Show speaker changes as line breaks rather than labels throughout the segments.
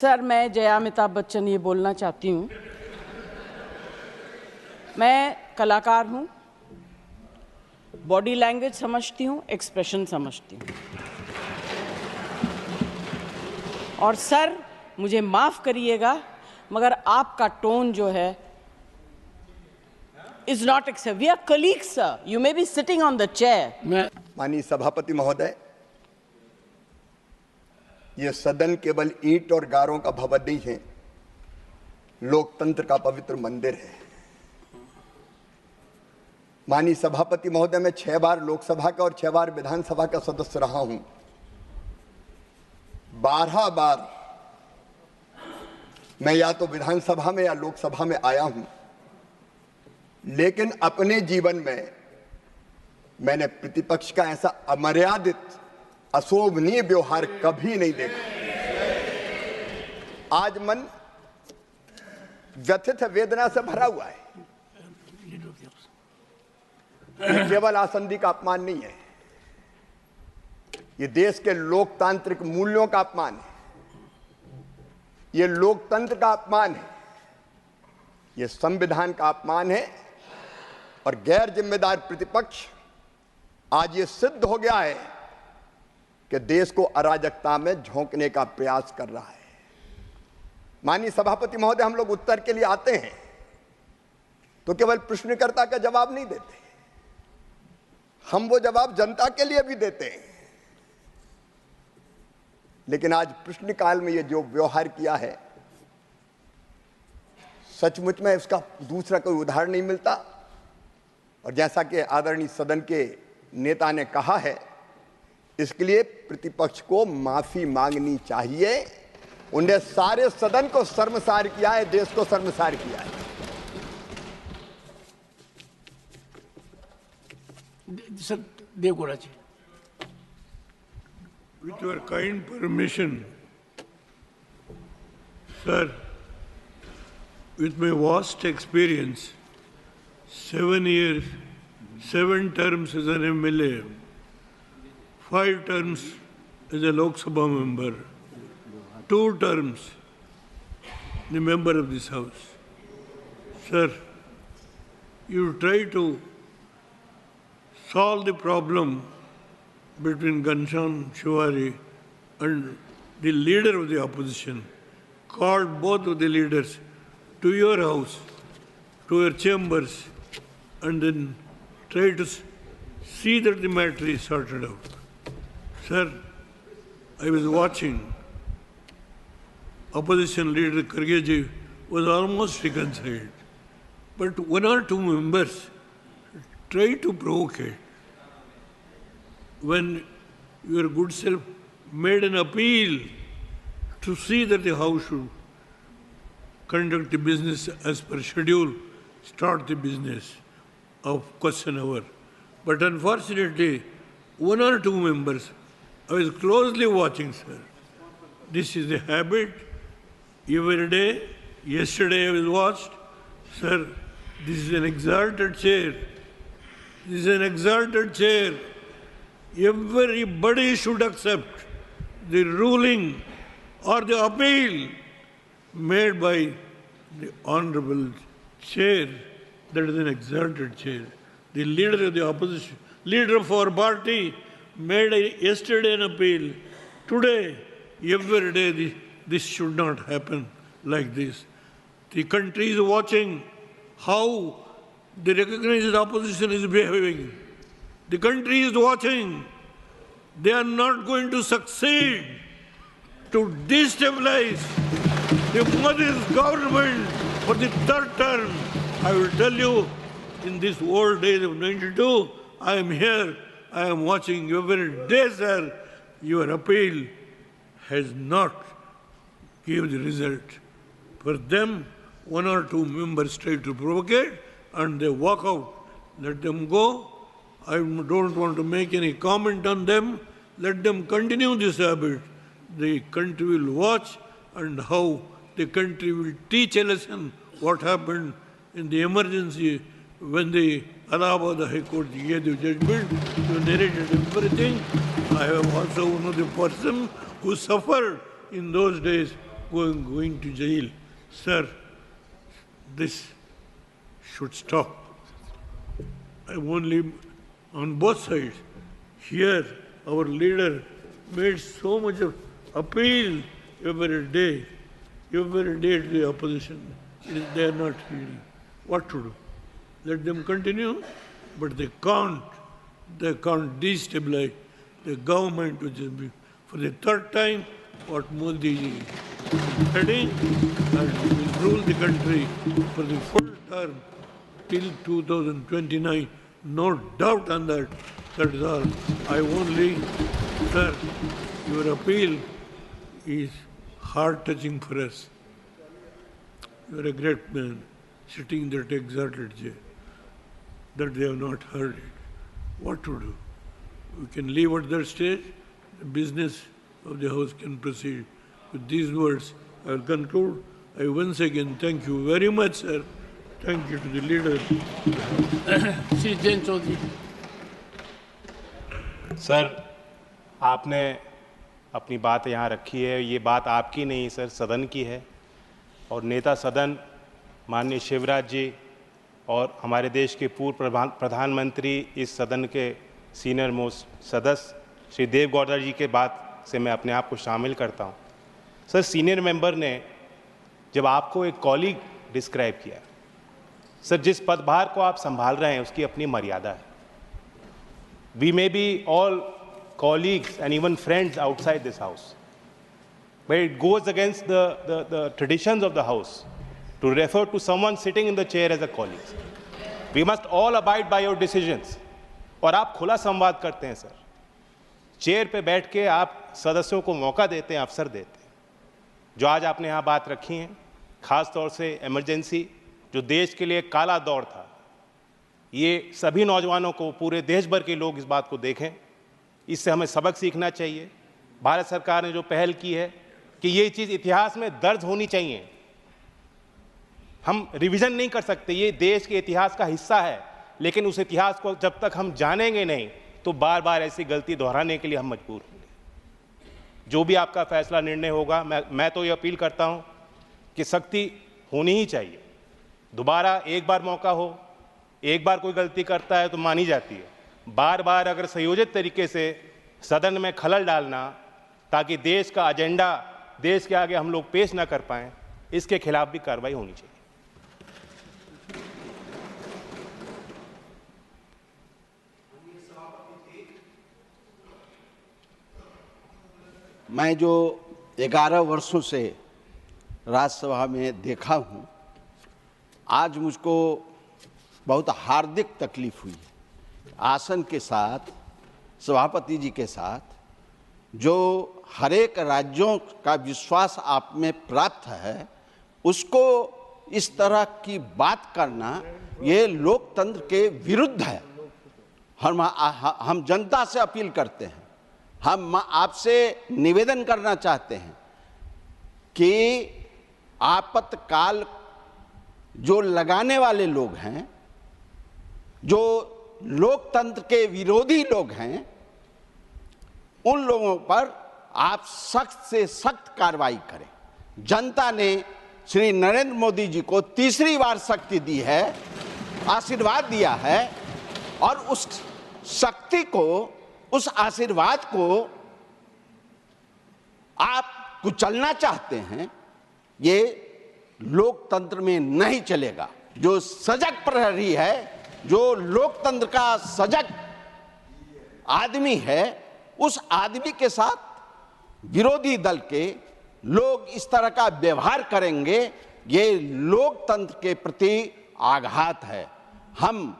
Sir, मैं जया अमिताभ बच्चन ये बोलना चाहती हूँ। मैं कलाकार हूँ, बॉडी लैंग्वेज समझती हूँ, एक्सप्रेशन समझती हूँ। और सर, मुझे माफ़ करिएगा, मगर आपका टोन जो है is not accept. We are colleagues sir, you may be sitting on the chair.
माननीय सभापति महोदय, यह सदन केवल ईंट और गारों का भवन नहीं है, लोकतंत्र का पवित्र मंदिर है। माननीय सभापति महोदय, मैं 6 बार लोकसभा का और 6 बार विधानसभा का सदस्य रहा हूं। 12 बार मैं या तो विधानसभा में या लोकसभा में आया हूं, लेकिन अपने जीवन में मैंने प्रतिपक्ष का ऐसा अमर्यादित अशोभनीय व्यवहार कभी नहीं देखा। आज मन व्यथित वेदना से भरा हुआ है। ये केवल आसंदी का अपमान नहीं है, ये देश के लोकतांत्रिक मूल्यों का अपमान है, ये लोकतंत्र का अपमान है, ये संविधान का अपमान है। और गैर जिम्मेदार प्रतिपक्ष आज ये सिद्ध हो गया है कि देश को अराजकता में झोंकने का प्रयास कर रहा है। माननीय सभापति महोदय, हम लोग उत्तर के लिए आते हैं तो केवल प्रश्नकर्ता का जवाब नहीं देते, हम वो जवाब जनता के लिए भी देते हैं। लेकिन आज प्रश्नकाल में ये जो व्यवहार किया है, सचमुच में इसका दूसरा कोई उदाहरण नहीं मिलता। और जैसा कि आदरणीय सदन के नेता ने कहा है, इसके लिए प्रतिपक्ष को माफी मांगनी चाहिए। उन्हें सारे सदन को शर्मसार किया है, देश को शर्मसार किया है।
Sir, Deve Gowda ji,
with your kind permission, sir, with my vast experience, 7 years, 7 terms as an MLA, 5 terms as a Lok Sabha member, 2 terms the member of this house. Sir, you try to solve the problem between Ghanshyam Tiwari and the leader of the opposition, called both of the leaders to your house, to your chambers, and then try to see that the matter is sorted out. Sir, I was watching. Opposition leader Kharge was almost reconciled, but 1 or 2 members tried to provocate. When your good self made an appeal to see that the House should conduct the business as per schedule, start the business of question hour. But unfortunately, 1 or 2 members, I was closely watching, sir. This is the habit every day. Yesterday I was watched. Sir, this is an exalted chair. This is an exalted chair. Everybody should accept the ruling or the appeal made by the honorable chair. That is an exalted chair. The leader of the opposition, leader of our party, made yesterday an appeal. Today, every day, this should not happen like this. The country is watching how the recognized opposition is behaving. The country is watching. They are not going to succeed to destabilize the Modi's government for the 3rd term. I will tell you, in these old days of 92, I am here, I am watching every day, sir. Your appeal has not given the result. For them, 1 or 2 members try to provocate and they walk out. Let them go. I don't want to make any comment on them. Let them continue this habit. The country will watch and how the country will teach a lesson what happened in the emergency when the Allahabad High Court gave the judgment. You narrated everything. I am also one of the person who suffered in those days going to jail. Sir, this should stop. I only on both sides. Here, our leader made so much of appeal every day to the opposition. They are not hearing. What to do? Let them continue, but they can't destabilize the government, which is for the third time what Modi is heading, and will rule the country for the full term till 2029. No doubt on that. That is all. I only, sir, your appeal is heart-touching for us. You are a great man, sitting in that exalted chair, that they have not heard it. What to do? We can leave at that stage. The business of the House can proceed. With these words, I will conclude. I once again thank you very much, sir. Thank you to the leader.
Shri Jain Chaudhary.
Sir, आपने अपनी बात यहाँ रखी है, ये बात आपकी नहीं सर, सदन की है। और नेता सदन माननीय शिवराज जी और हमारे देश के पूर्व प्रधानमंत्री, इस सदन के सीनियर मोस्ट सदस्य श्री देवेगौड़ा जी के बात से मैं अपने आप को शामिल करता हूँ। सर, सीनियर मेंबर ने जब आपको एक कॉलीग डिस्क्राइब किया, सर जिस पदभार को आप संभाल रहे हैं उसकी अपनी मर्यादा है। We may be all colleagues and even friends outside this house, but it goes against the traditions of the house to refer to someone sitting in the chair as a colleague. We must all abide by your decisions. और आप खुला संवाद करते हैं sir, chair पे बैठ के आप सदस्यों को मौका देते हैं, अवसर देते हैं। जो आज आपने यहाँ बात रखी है, खास तौर से इमरजेंसी, जो देश के लिए काला दौर था, ये सभी नौजवानों को, पूरे देश भर के लोग इस बात को देखें। इससे हमें सबक सीखना चाहिए। भारत सरकार ने जो पहल की है कि ये चीज़ इतिहास में दर्ज होनी चाहिए। हम रिवीजन नहीं कर सकते, ये देश के इतिहास का हिस्सा है, लेकिन उस इतिहास को जब तक हम जानेंगे नहीं तो बार बार ऐसी गलती दोहराने के लिए हम मजबूर होंगे। जो भी आपका फैसला, निर्णय होगा, मैं तो ये अपील करता हूँ कि सख्ती होनी ही चाहिए। दोबारा एक बार मौका हो, एक बार कोई गलती करता है तो मानी जाती है, बार बार अगर संयोजित तरीके से सदन में खलल डालना ताकि देश का एजेंडा देश के आगे हम लोग पेश ना कर पाएं, इसके खिलाफ भी कार्रवाई होनी चाहिए।
मैं जो 11 वर्षों से राज्यसभा में देखा हूँ, आज मुझको बहुत हार्दिक तकलीफ हुई। आसन के साथ, सभापति जी के साथ, जो हर एक राज्यों का विश्वास आप में प्राप्त है, उसको इस तरह की बात करना ये लोकतंत्र के विरुद्ध है। हम जनता से अपील करते हैं, हम आपसे निवेदन करना चाहते हैं कि आपातकाल जो लगाने वाले लोग हैं, जो लोकतंत्र के विरोधी लोग हैं, उन लोगों पर आप सख्त से सख्त कार्रवाई करें। जनता ने श्री नरेंद्र मोदी जी को तीसरी बार शक्ति दी है, आशीर्वाद दिया है, और उस शक्ति को, उस आशीर्वाद को आप कुचलना चाहते हैं, ये लोकतंत्र में नहीं चलेगा। जो सजग प्रहरी है, जो लोकतंत्र का सजग आदमी है, उस आदमी के साथ विरोधी दल के लोग इस तरह का व्यवहार करेंगे, ये लोकतंत्र के प्रति आघात है। हम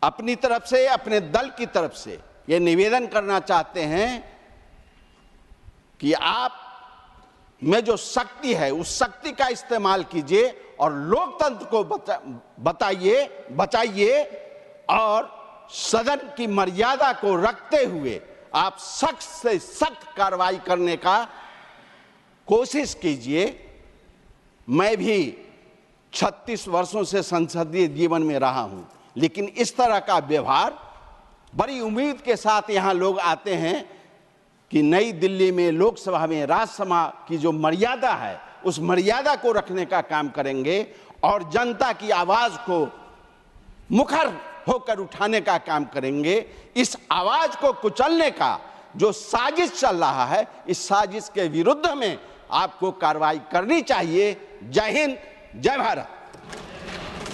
अपनी तरफ से, अपने दल की तरफ से ये निवेदन करना चाहते हैं कि आप में जो शक्ति है, उस शक्ति का इस्तेमाल कीजिए और लोकतंत्र को बचाइए, और सदन की मर्यादा को रखते हुए आप सख्त से सख्त कार्रवाई करने का कोशिश कीजिए। मैं भी 36 वर्षों से संसदीय जीवन में रहा हूं, लेकिन इस तरह का व्यवहार, बड़ी उम्मीद के साथ यहाँ लोग आते हैं, कि नई दिल्ली में लोकसभा में राज्यसभा की जो मर्यादा है उस मर्यादा को रखने का काम करेंगे और जनता की आवाज को मुखर होकर उठाने का काम करेंगे। इस आवाज को कुचलने का जो साजिश चल रहा है, इस साजिश के विरुद्ध में आपको कार्रवाई करनी चाहिए। जय हिंद, जय भारत।